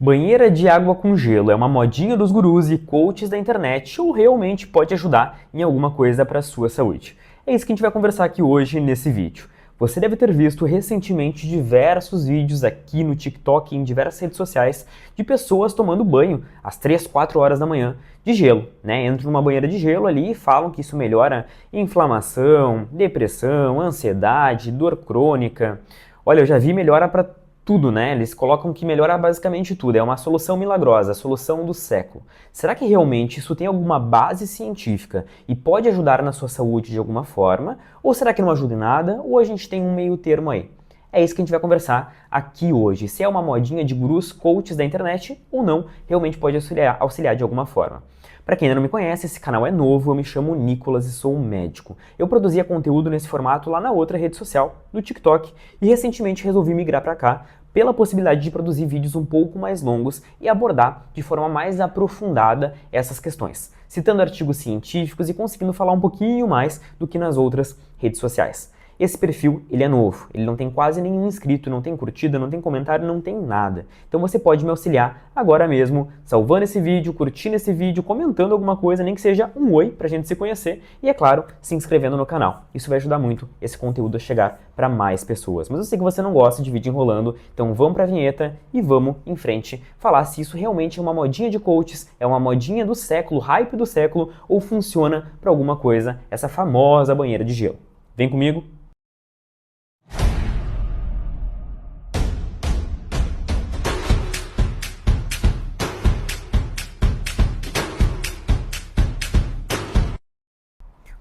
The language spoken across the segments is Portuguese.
Banheira de água com gelo é uma modinha dos gurus e coaches da internet ou realmente pode ajudar em alguma coisa para a sua saúde? É isso que a gente vai conversar aqui hoje nesse vídeo. Você deve ter visto recentemente diversos vídeos aqui no TikTok e em diversas redes sociais de pessoas tomando banho às 3, 4 horas da manhã de gelo, né? Entram numa banheira de gelo ali e falam que isso melhora inflamação, depressão, ansiedade, dor crônica. Olha, eu já vi melhora para tudo, né? Eles colocam que melhora basicamente tudo. É uma solução milagrosa, a solução do século. Será que realmente isso tem alguma base científica e pode ajudar na sua saúde de alguma forma? Ou será que não ajuda em nada? Ou a gente tem um meio termo aí? É isso que a gente vai conversar aqui hoje. Se é uma modinha de gurus, coaches da internet ou não, realmente pode auxiliar de alguma forma. Para quem ainda não me conhece, esse canal é novo, eu me chamo Nicolas e sou um médico. Eu produzia conteúdo nesse formato lá na outra rede social, no TikTok, e recentemente resolvi migrar para cá pela possibilidade de produzir vídeos um pouco mais longos e abordar de forma mais aprofundada essas questões, citando artigos científicos e conseguindo falar um pouquinho mais do que nas outras redes sociais. Esse perfil, ele é novo, ele não tem quase nenhum inscrito, não tem curtida, não tem comentário, não tem nada. Então você pode me auxiliar agora mesmo, salvando esse vídeo, curtindo esse vídeo, comentando alguma coisa, nem que seja um oi pra gente se conhecer e, é claro, se inscrevendo no canal. Isso vai ajudar muito esse conteúdo a chegar para mais pessoas. Mas eu sei que você não gosta de vídeo enrolando, então vamos pra vinheta e vamos em frente falar se isso realmente é uma modinha de coaches, é uma modinha do século, hype do século, ou funciona para alguma coisa, essa famosa banheira de gelo. Vem comigo?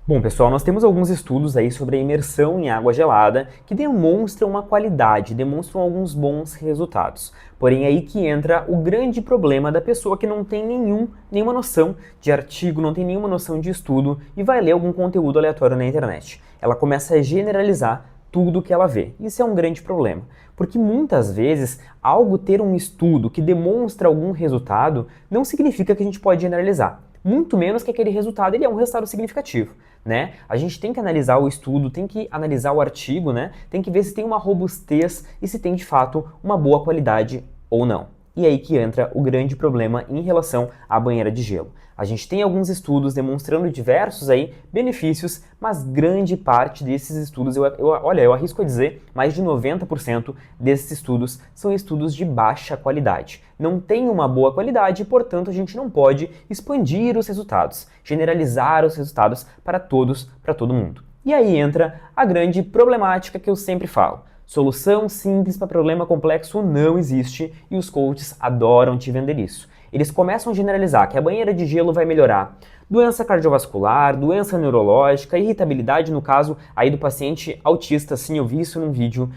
Bom, pessoal, nós temos alguns estudos aí sobre a imersão em água gelada que demonstram uma qualidade, demonstram alguns bons resultados. Porém, é aí que entra o grande problema da pessoa que não tem nenhuma noção de artigo, não tem nenhuma noção de estudo e vai ler algum conteúdo aleatório na internet. Ela começa a generalizar tudo que ela vê. Isso é um grande problema, porque muitas vezes algo ter um estudo que demonstra algum resultado não significa que a gente pode generalizar. Muito menos que aquele resultado ele é um resultado significativo, né? A gente tem que analisar o estudo, tem que analisar o artigo, né? Tem que ver se tem uma robustez e se tem de fato uma boa qualidade ou não. E aí que entra o grande problema em relação à banheira de gelo. A gente tem alguns estudos demonstrando diversos aí benefícios, mas grande parte desses estudos, eu arrisco a dizer, mais de 90% desses estudos são estudos de baixa qualidade. Não tem uma boa qualidade e, portanto, a gente não pode expandir os resultados, generalizar os resultados para todos, para todo mundo. E aí entra a grande problemática que eu sempre falo. Solução simples para problema complexo não existe e os coaches adoram te vender isso. Eles começam a generalizar que a banheira de gelo vai melhorar doença cardiovascular, doença neurológica, irritabilidade no caso aí do paciente autista, sim, eu vi isso num vídeo.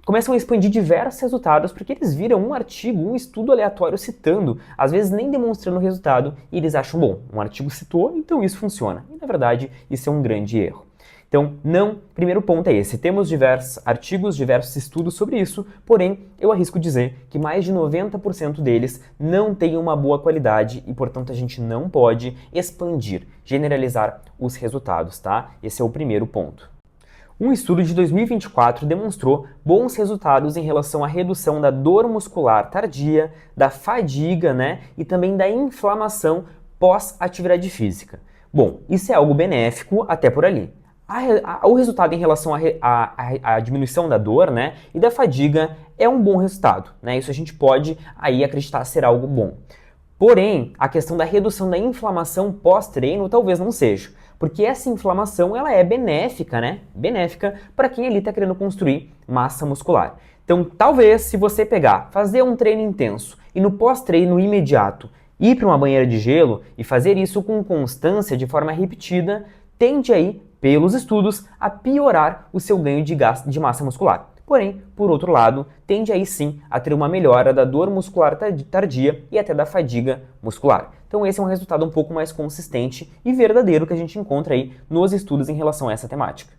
Começam a expandir diversos resultados porque eles viram um artigo, um estudo aleatório citando, às vezes nem demonstrando o resultado, e eles acham, bom, um artigo citou, então isso funciona. E na verdade, isso é um grande erro. Então, não, primeiro ponto é esse, temos diversos artigos, diversos estudos sobre isso, porém, eu arrisco dizer que mais de 90% deles não têm uma boa qualidade e, portanto, a gente não pode expandir, generalizar os resultados, tá? Esse é o primeiro ponto. Um estudo de 2024 demonstrou bons resultados em relação à redução da dor muscular tardia, da fadiga, né, e também da inflamação pós-atividade física. Bom, isso é algo benéfico até por ali. O resultado em relação à diminuição da dor, né, e da fadiga é um bom resultado, né? Isso a gente pode aí acreditar ser algo bom. Porém, a questão da redução da inflamação pós-treino talvez não seja, porque essa inflamação ela é benéfica, né? Benéfica para quem ali está querendo construir massa muscular. Então, talvez se você pegar, fazer um treino intenso e no pós-treino imediato ir para uma banheira de gelo e fazer isso com constância, de forma repetida, tende aí, pelos estudos, a piorar o seu ganho de massa muscular. Porém, por outro lado, tende aí sim a ter uma melhora da dor muscular tardia e até da fadiga muscular. Então esse é um resultado um pouco mais consistente e verdadeiro que a gente encontra aí nos estudos em relação a essa temática.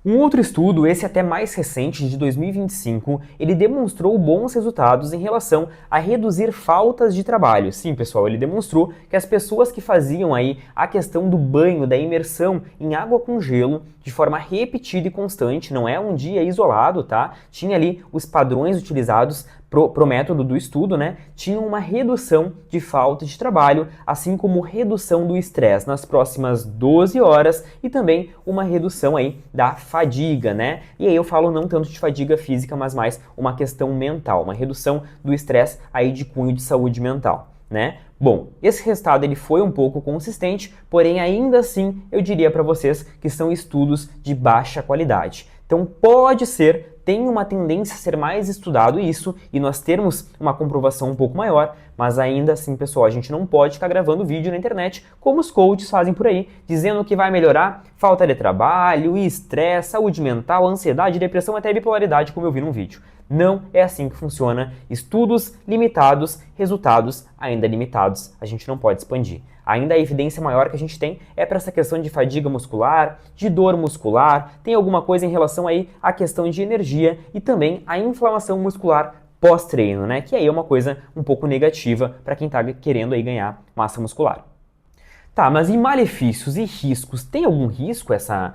Um outro estudo, esse até mais recente, de 2025, ele demonstrou bons resultados em relação a reduzir faltas de trabalho. Sim, pessoal, ele demonstrou que as pessoas que faziam aí a questão do banho, da imersão em água com gelo, de forma repetida e constante, não é um dia isolado, tá? Tinha ali os padrões utilizados pro método do estudo, né, tinham uma redução de falta de trabalho, assim como redução do estresse nas próximas 12 horas e também uma redução aí da fadiga, né? E aí eu falo não tanto de fadiga física, mas mais uma questão mental, uma redução do estresse aí de cunho de saúde mental, né? Bom, esse resultado ele foi um pouco consistente, porém ainda assim eu diria para vocês que são estudos de baixa qualidade. Então pode ser, tem uma tendência a ser mais estudado isso e nós termos uma comprovação um pouco maior, mas ainda assim, pessoal, a gente não pode ficar gravando vídeo na internet como os coaches fazem por aí, dizendo que vai melhorar falta de trabalho, estresse, saúde mental, ansiedade, depressão, até bipolaridade, como eu vi num vídeo. Não é assim que funciona. Estudos limitados, resultados ainda limitados. A gente não pode expandir. Ainda a evidência maior que a gente tem é para essa questão de fadiga muscular, de dor muscular, tem alguma coisa em relação aí à questão de energia e também a inflamação muscular pós-treino, né? Que aí é uma coisa um pouco negativa para quem está querendo aí ganhar massa muscular. Tá, mas e malefícios e riscos? Tem algum risco essa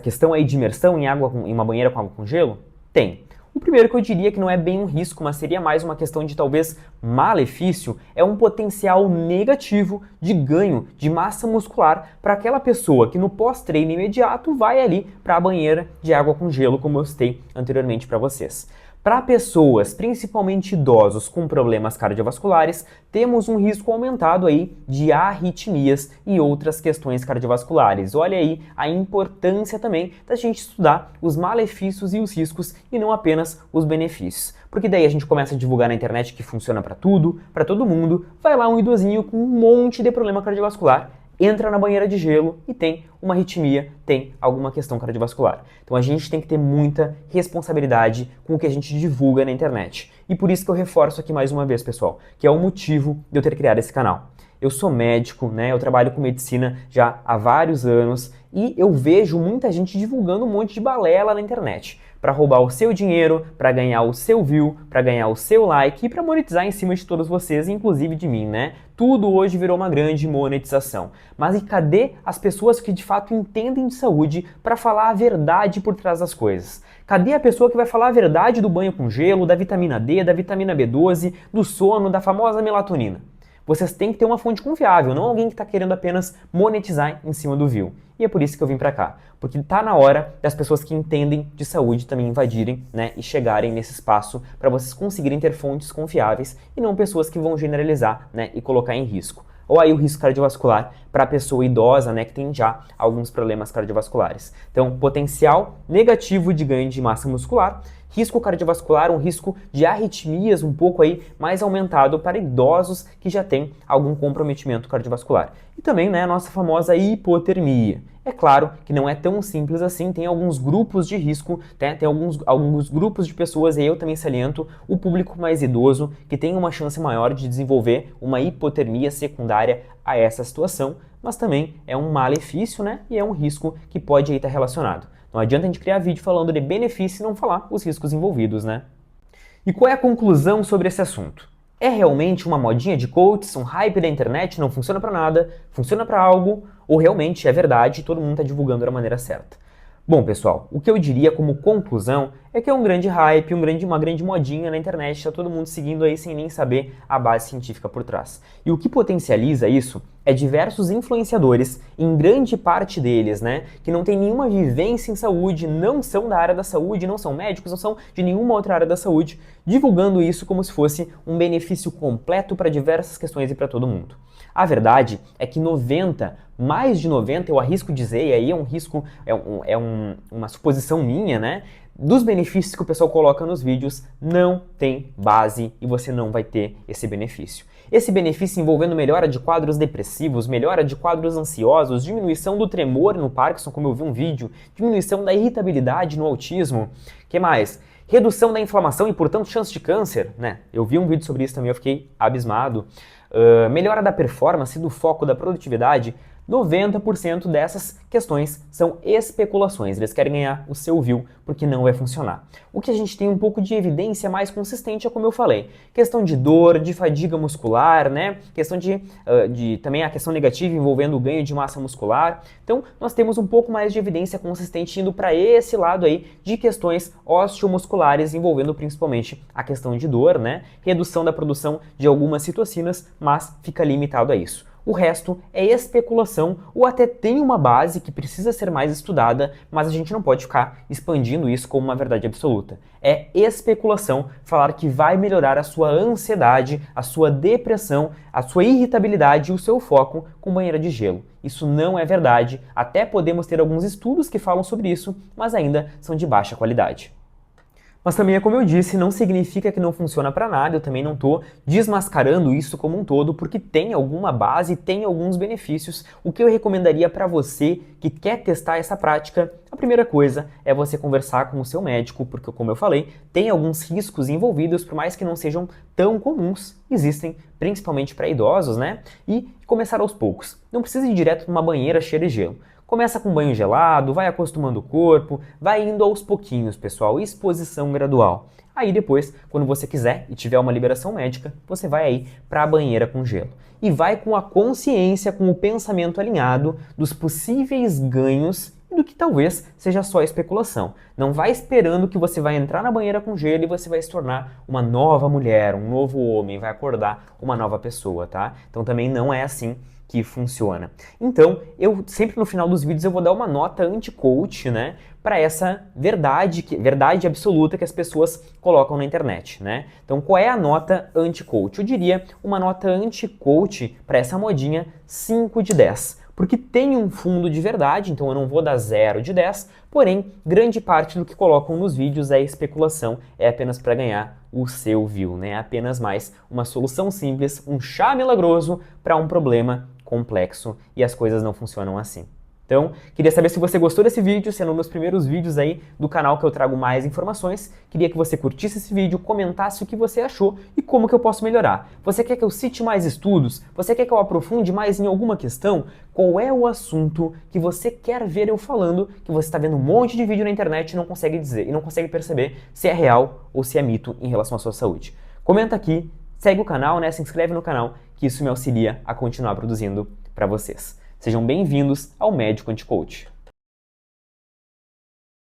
questão aí de imersão em água, em uma banheira com água com gelo? Tem. O primeiro que eu diria que não é bem um risco, mas seria mais uma questão de talvez malefício, é um potencial negativo de ganho de massa muscular para aquela pessoa que no pós-treino imediato vai ali para a banheira de água com gelo, como eu citei anteriormente para vocês. Para pessoas, principalmente idosos com problemas cardiovasculares, temos um risco aumentado aí de arritmias e outras questões cardiovasculares. Olha aí a importância também da gente estudar os malefícios e os riscos e não apenas os benefícios. Porque daí a gente começa a divulgar na internet que funciona para tudo, para todo mundo, vai lá um idosinho com um monte de problema cardiovascular, entra na banheira de gelo e tem uma arritmia, tem alguma questão cardiovascular. Então a gente tem que ter muita responsabilidade com o que a gente divulga na internet. E por isso que eu reforço aqui mais uma vez, pessoal, que é o motivo de eu ter criado esse canal. Eu sou médico, né? Eu trabalho com medicina já há vários anos e eu vejo muita gente divulgando um monte de balela na internet para roubar o seu dinheiro, para ganhar o seu view, para ganhar o seu like e para monetizar em cima de todos vocês, inclusive de mim, né? Tudo hoje virou uma grande monetização. Mas e cadê as pessoas que de fato entendem de saúde para falar a verdade por trás das coisas? Cadê a pessoa que vai falar a verdade do banho com gelo, da vitamina D, da vitamina B12, do sono, da famosa melatonina? Vocês têm que ter uma fonte confiável, não alguém que está querendo apenas monetizar em cima do view. E é por isso que eu vim para cá, porque está na hora das pessoas que entendem de saúde também invadirem, né, e chegarem nesse espaço para vocês conseguirem ter fontes confiáveis e não pessoas que vão generalizar, né, e colocar em risco. Ou aí o risco cardiovascular para a pessoa idosa, né, que tem já alguns problemas cardiovasculares. Então, potencial negativo de ganho de massa muscular, risco cardiovascular, um risco de arritmias um pouco aí mais aumentado para idosos que já têm algum comprometimento cardiovascular. E também, né, a nossa famosa hipotermia. É claro que não é tão simples assim, tem alguns grupos de risco, né? Tem alguns grupos de pessoas, e eu também saliento o público mais idoso, que tem uma chance maior de desenvolver uma hipotermia secundária a essa situação, mas também é um malefício, né? E é um risco que pode aí estar relacionado. Não adianta a gente criar vídeo falando de benefício e não falar os riscos envolvidos, né? E qual é a conclusão sobre esse assunto? É realmente uma modinha de coaches, um hype da internet, não funciona para nada, funciona para algo, ou realmente é verdade e todo mundo está divulgando da maneira certa? Bom, pessoal, o que eu diria como conclusão é que é um grande hype, uma grande modinha na internet, está todo mundo seguindo aí sem nem saber a base científica por trás. E o que potencializa isso é diversos influenciadores, em grande parte deles, né, que não tem nenhuma vivência em saúde, não são da área da saúde, não são médicos, não são de nenhuma outra área da saúde, divulgando isso como se fosse um benefício completo para diversas questões e para todo mundo. A verdade é que mais de 90, eu arrisco dizer, e aí é um risco, uma suposição minha, né? Dos benefícios que o pessoal coloca nos vídeos, não tem base e você não vai ter esse benefício. Esse benefício envolvendo melhora de quadros depressivos, melhora de quadros ansiosos, diminuição do tremor no Parkinson, como eu vi um vídeo, diminuição da irritabilidade no autismo, que mais? Redução da inflamação e, portanto, chance de câncer, né? Eu vi um vídeo sobre isso também, eu fiquei abismado. Melhora da performance, do foco, da produtividade, 90% dessas questões são especulações, eles querem ganhar o seu view porque não vai funcionar. O que a gente tem um pouco de evidência mais consistente é como eu falei, questão de dor, de fadiga muscular, né? Questão também a questão negativa envolvendo o ganho de massa muscular. Então nós temos um pouco mais de evidência consistente indo para esse lado aí de questões osteomusculares envolvendo principalmente a questão de dor, né? Redução da produção de algumas citocinas, mas fica limitado a isso. O resto é especulação ou até tem uma base que precisa ser mais estudada, mas a gente não pode ficar expandindo isso como uma verdade absoluta. É especulação falar que vai melhorar a sua ansiedade, a sua depressão, a sua irritabilidade e o seu foco com banheira de gelo. Isso não é verdade, até podemos ter alguns estudos que falam sobre isso, mas ainda são de baixa qualidade. Mas também é como eu disse, não significa que não funciona para nada, eu também não estou desmascarando isso como um todo, porque tem alguma base, tem alguns benefícios. O que eu recomendaria para você que quer testar essa prática, a primeira coisa é você conversar com o seu médico, porque como eu falei, tem alguns riscos envolvidos, por mais que não sejam tão comuns, existem principalmente para idosos, né? E começar aos poucos. Não precisa ir direto numa banheira cheia de gelo. Começa com banho gelado, vai acostumando o corpo, vai indo aos pouquinhos, pessoal, exposição gradual. Aí depois, quando você quiser e tiver uma liberação médica, você vai aí para a banheira com gelo. E vai com a consciência, com o pensamento alinhado dos possíveis ganhos e do que talvez seja só especulação. Não vai esperando que você vai entrar na banheira com gelo e você vai se tornar uma nova mulher, um novo homem, vai acordar uma nova pessoa, tá? Então também não é assim que funciona. Então, eu sempre no final dos vídeos eu vou dar uma nota anti-coach, né, para essa verdade absoluta que as pessoas colocam na internet, né? Então, qual é a nota anti-coach? Eu diria uma nota anti-coach para essa modinha 5 de 10. Porque tem um fundo de verdade, então eu não vou dar 0 de 10, porém, grande parte do que colocam nos vídeos é especulação, é apenas para ganhar o seu view, né? É apenas mais uma solução simples, um chá milagroso para um problema complexo e as coisas não funcionam assim. Então, queria saber se você gostou desse vídeo, se é um dos meus primeiros vídeos aí do canal que eu trago mais informações. Queria que você curtisse esse vídeo, comentasse o que você achou e como que eu posso melhorar. Você quer que eu cite mais estudos? Você quer que eu aprofunde mais em alguma questão? Qual é o assunto que você quer ver eu falando, que você está vendo um monte de vídeo na internet e não consegue dizer, e não consegue perceber se é real ou se é mito em relação à sua saúde? Comenta aqui, segue o canal, né? Se inscreve no canal, que isso me auxilia a continuar produzindo para vocês. Sejam bem-vindos ao Médico Anti-Coach.